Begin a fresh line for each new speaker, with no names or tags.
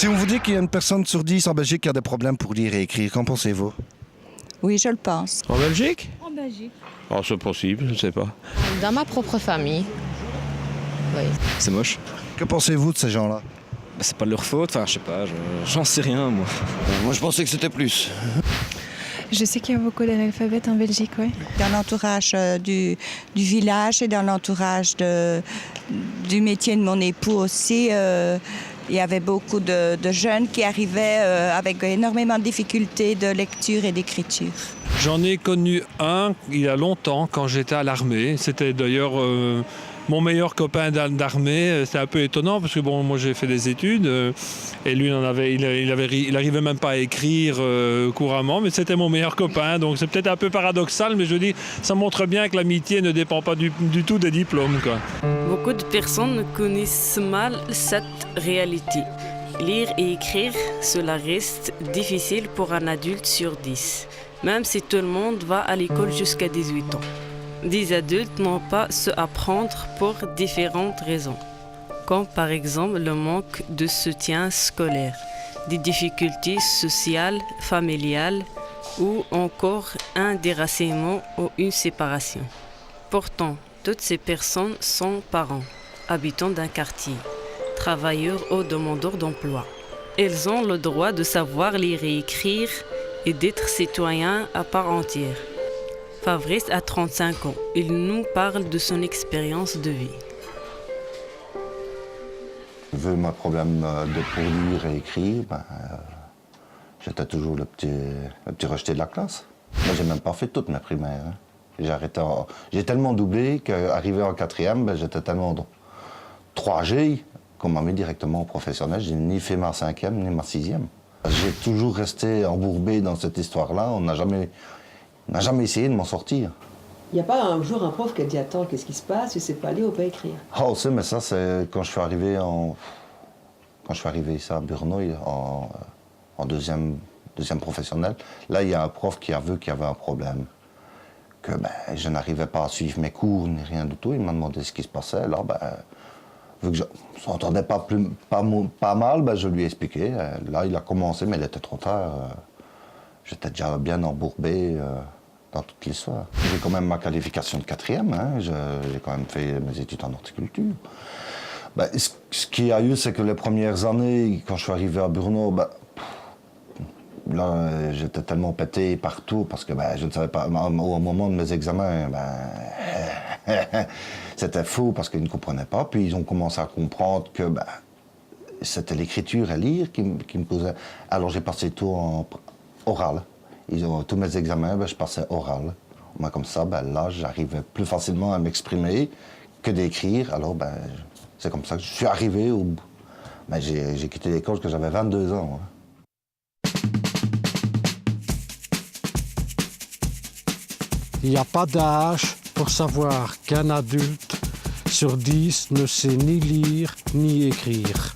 Si on vous dit qu'il y a une personne sur 10 en Belgique qui a des problèmes pour lire et écrire, qu'en pensez-vous?
Oui, je le pense.
En Belgique?
En Belgique.
Oh, c'est possible, je ne sais pas.
Dans ma propre famille. Oui.
C'est moche.
Que pensez-vous de ces gens-là?
C'est pas de leur faute, enfin je sais pas, j'en sais rien moi.
Moi je pensais que c'était plus.
Je sais qu'il y a beaucoup d'analphabètes en Belgique, oui.
Dans l'entourage du village et dans l'entourage du métier de mon époux aussi, il y avait beaucoup de jeunes qui arrivaient avec énormément de difficultés de lecture et d'écriture.
J'en ai connu un il y a longtemps quand j'étais à l'armée. C'était d'ailleurs mon meilleur copain d'armée. C'était un peu étonnant parce que bon, moi j'ai fait des études et lui il arrivait même pas à écrire couramment, mais c'était mon meilleur copain. Donc c'est peut-être un peu paradoxal, mais je dis ça montre bien que l'amitié ne dépend pas du tout des diplômes, quoi.
Beaucoup de personnes connaissent mal cette réalité. Lire et écrire, cela reste difficile pour un adulte sur 10, même si tout le monde va à l'école jusqu'à 18 ans. Des adultes n'ont pas ce à apprendre pour différentes raisons, comme par exemple le manque de soutien scolaire, des difficultés sociales, familiales ou encore un déracinement ou une séparation. Pourtant, toutes ces personnes sont parents, habitants d'un quartier, travailleurs ou demandeurs d'emploi. Elles ont le droit de savoir lire et écrire et d'être citoyens à part entière. Fabrice a 35 ans. Il nous parle de son expérience de vie.
Vu mes problèmes pour lire et écrire, j'étais toujours le petit rejeté de la classe. Moi, j'ai même pas fait toutes mes primaires. J'ai tellement doublé qu'arrivé en 4e, j'étais tellement 3G qu'on m'a mis directement au professionnel. J'ai ni fait ma 5e ni ma 6e. J'ai toujours resté embourbé dans cette histoire-là. On n'a jamais essayé de m'en sortir.
Il n'y a pas un jour un prof qui a dit « Attends, qu'est-ce qui se passe? Tu ne sais pas lire ou pas écrire ?»
Oh, c'est, mais ça, c'est quand je suis arrivé ici à Brno, en deuxième professionnel. Là, il y a un prof qui a vu qu'il y avait un problème. Que je n'arrivais pas à suivre mes cours ni rien du tout. Il m'a demandé ce qui se passait. Alors, vu que je ne s'entendais pas mal, je lui ai expliqué. Là, il a commencé, mais il était trop tard. J'étais déjà bien embourbé dans toute l'histoire. J'ai quand même ma qualification de 4e. J'ai quand même fait mes études en horticulture. Ce qu'il y a eu, c'est que les premières années, quand je suis arrivé à Brno, là, j'étais tellement pété partout parce que je ne savais pas. Au moment de mes examens, c'était faux parce qu'ils ne comprenaient pas. Puis ils ont commencé à comprendre que c'était l'écriture et lire qui me posaient. Alors j'ai passé tout en oral. Tous mes examens, je passais oral. Comme ça, là, j'arrivais plus facilement à m'exprimer que d'écrire. Alors, c'est comme ça que je suis arrivé au bout. J'ai quitté l'école quand j'avais 22 ans.
Il n'y a pas d'âge pour savoir qu'un adulte sur 10 ne sait ni lire ni écrire.